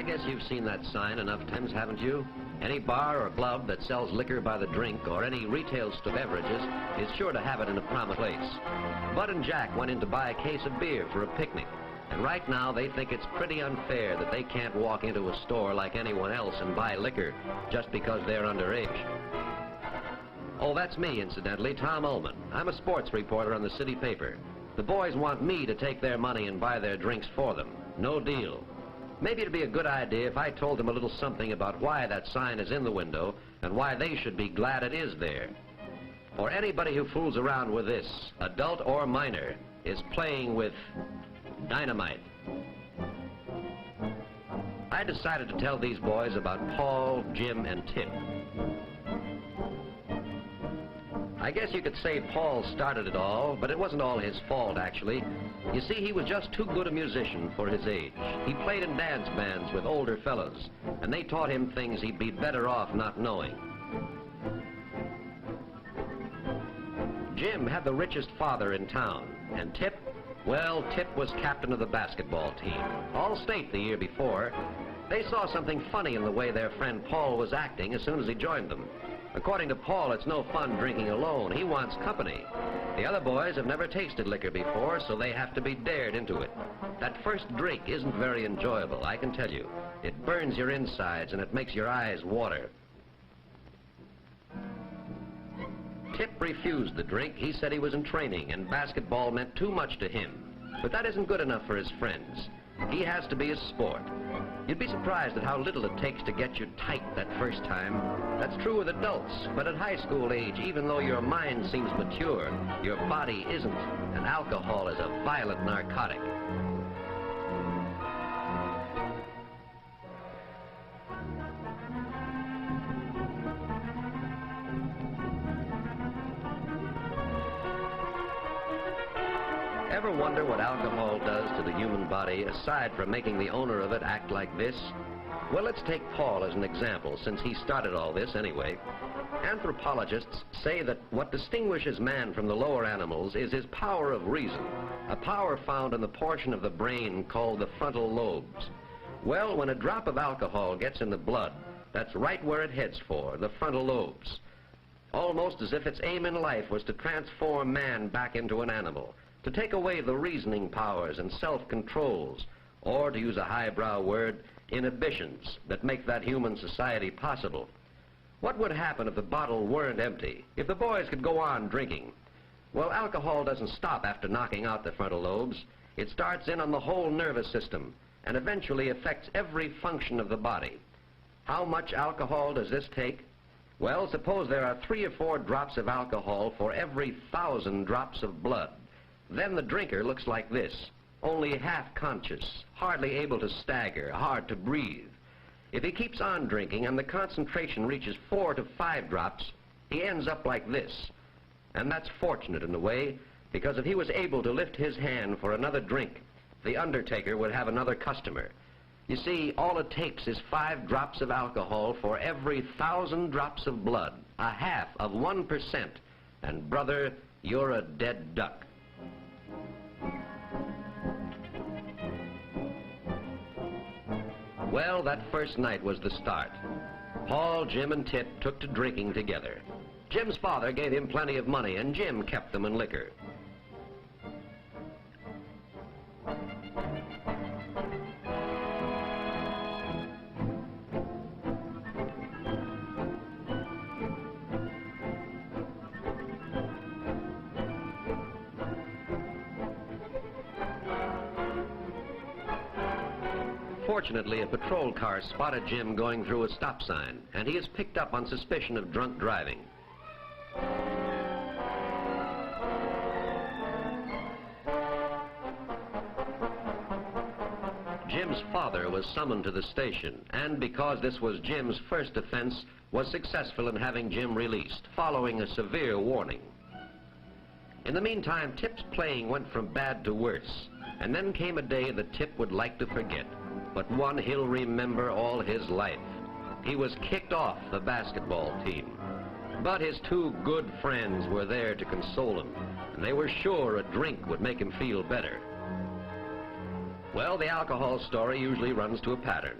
I guess you've seen that sign enough times, haven't you? Any bar or club that sells liquor by the drink or any retail store beverages is sure to have it in a prominent place. Bud and Jack went in to buy a case of beer for a picnic, and right now they think it's pretty unfair that they can't walk into a store like anyone else and buy liquor just because they're underage. Oh, that's me, incidentally, Tom Ullman. I'm a sports reporter on the city paper. The boys want me to take their money and buy their drinks for them. No deal. Maybe it'd be a good idea if I told them a little something about why that sign is in the window and why they should be glad it is there. For anybody who fools around with this, adult or minor, is playing with dynamite. I decided to tell these boys about Paul, Jim, and Tip. I guess you could say Paul started it all, but it wasn't all his fault, actually. You see, he was just too good a musician for his age. He played in dance bands with older fellas, and they taught him things he'd be better off not knowing. Jim had the richest father in town, and Tip, well, Tip was captain of the basketball team, all-state the year before. They saw something funny in the way their friend Paul was acting as soon as he joined them. According to Paul, it's no fun drinking alone. He wants company. The other boys have never tasted liquor before, so they have to be dared into it. That first drink isn't very enjoyable, I can tell you. It burns your insides and it makes your eyes water. Tip refused the drink. He said he was in training and basketball meant too much to him. But that isn't good enough for his friends. He has to be a sport. You'd be surprised at how little it takes to get you tight that first time. That's true with adults, but at high school age, even though your mind seems mature, your body isn't, and alcohol is a violent narcotic. Ever wonder what alcohol does to the human body, aside from making the owner of it act like this? Well, let's take Paul as an example, since he started all this anyway. Anthropologists say that what distinguishes man from the lower animals is his power of reason, a power found in the portion of the brain called the frontal lobes. Well, when a drop of alcohol gets in the blood, that's right where it heads for, the frontal lobes. Almost as if its aim in life was to transform man back into an animal, to take away the reasoning powers and self-controls, or, to use a highbrow word, inhibitions that make that human society possible. What would happen if the bottle weren't empty, if the boys could go on drinking? Well, alcohol doesn't stop after knocking out the frontal lobes. It starts in on the whole nervous system and eventually affects every function of the body. How much alcohol does this take? Well, suppose there are 3 or 4 drops of alcohol for every 1,000 drops of blood. Then the drinker looks like this, only half conscious, hardly able to stagger, hard to breathe. If he keeps on drinking and the concentration reaches 4 to 5 drops, he ends up like this. And that's fortunate in a way, because if he was able to lift his hand for another drink, the undertaker would have another customer. You see, all it takes is 5 drops of alcohol for every 1,000 drops of blood, a half of 1%. And brother, you're a dead duck. Well, that first night was the start. Paul, Jim, and Tip took to drinking together. Jim's father gave him plenty of money, and Jim kept them in liquor. Fortunately, a patrol car spotted Jim going through a stop sign, and he is picked up on suspicion of drunk driving. Jim's father was summoned to the station, and because this was Jim's first offense, was successful in having Jim released, following a severe warning. In the meantime, Tip's playing went from bad to worse, and then came a day that Tip would like to forget, but one he'll remember all his life. He was kicked off the basketball team. But his 2 good friends were there to console him, and they were sure a drink would make him feel better. Well, the alcohol story usually runs to a pattern.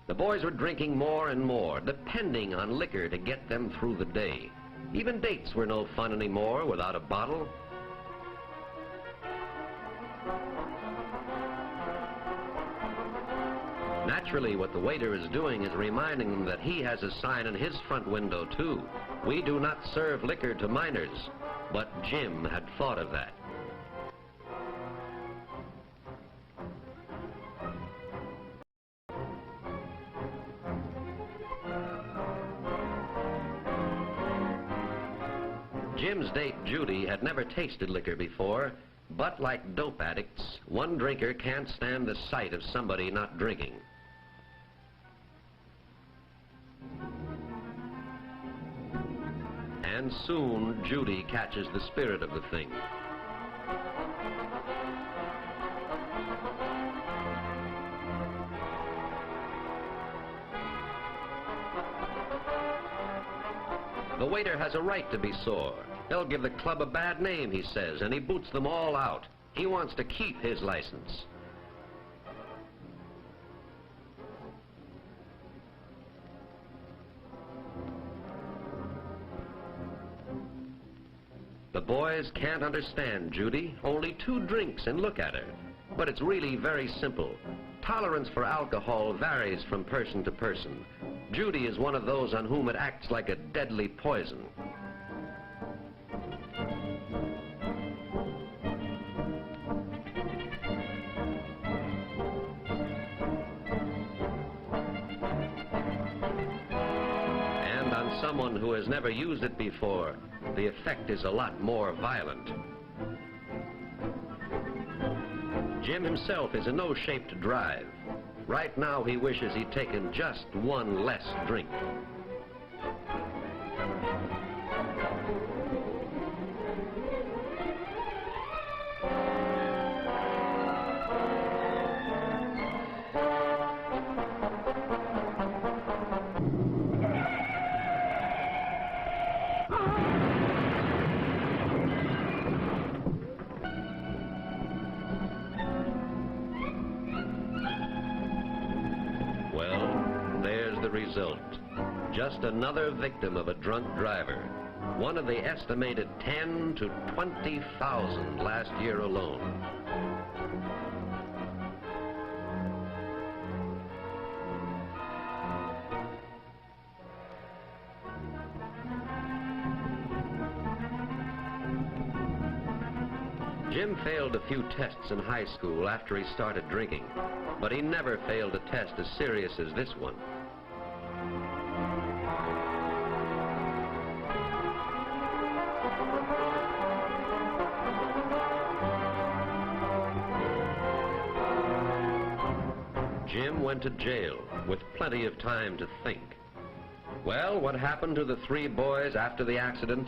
The boys were drinking more and more, depending on liquor to get them through the day. Even dates were no fun anymore without a bottle. Naturally, what the waiter is doing is reminding them that he has a sign in his front window, too. We do not serve liquor to minors. But Jim had thought of that. Jim's date, Judy, had never tasted liquor before, but like dope addicts, one drinker can't stand the sight of somebody not drinking. And soon, Judy catches the spirit of the thing. The waiter has a right to be sore. They'll give the club a bad name, he says, and he boots them all out. He wants to keep his license. The boys can't understand Judy. Only 2 drinks and look at her. But it's really very simple. Tolerance for alcohol varies from person to person. Judy is one of those on whom it acts like a deadly poison. And on someone who has never used it before, the effect is a lot more violent. Jim himself is in no shape to drive. Right now he wishes he'd taken just one less drink. Result. Just another victim of a drunk driver. One of the estimated 10 to 20,000 last year alone. Jim failed a few tests in high school after he started drinking, but he never failed a test as serious as this one. Jim went to jail with plenty of time to think. Well, what happened to the 3 boys after the accident?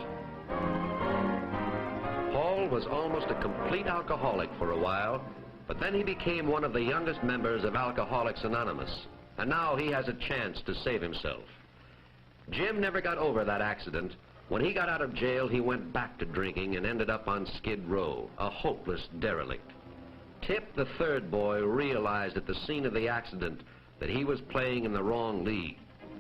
Paul was almost a complete alcoholic for a while, but then he became one of the youngest members of Alcoholics Anonymous, and now he has a chance to save himself. Jim never got over that accident. When he got out of jail, he went back to drinking and ended up on Skid Row, a hopeless derelict. Tip, the 3rd boy, realized at the scene of the accident that he was playing in the wrong league.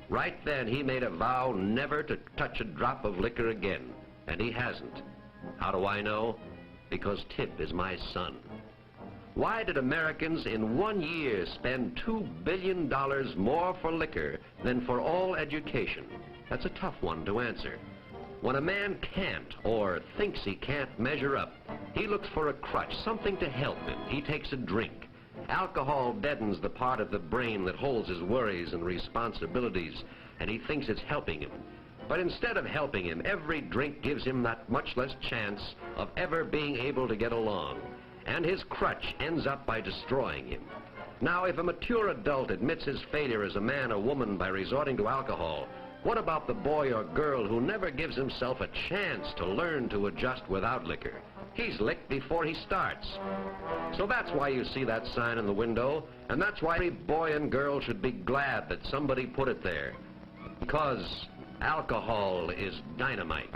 Right then, he made a vow never to touch a drop of liquor again, and he hasn't. How do I know? Because Tip is my son. Why did Americans in 1 year spend $2 billion more for liquor than for all education? That's a tough one to answer. When a man can't or thinks he can't measure up, he looks for a crutch, something to help him. He takes a drink. Alcohol deadens the part of the brain that holds his worries and responsibilities, and he thinks it's helping him. But instead of helping him, every drink gives him that much less chance of ever being able to get along, and his crutch ends up by destroying him. Now, if a mature adult admits his failure as a man or woman by resorting to alcohol, what about the boy or girl who never gives himself a chance to learn to adjust without liquor? He's licked before he starts. So that's why you see that sign in the window, and that's why every boy and girl should be glad that somebody put it there. Because alcohol is dynamite.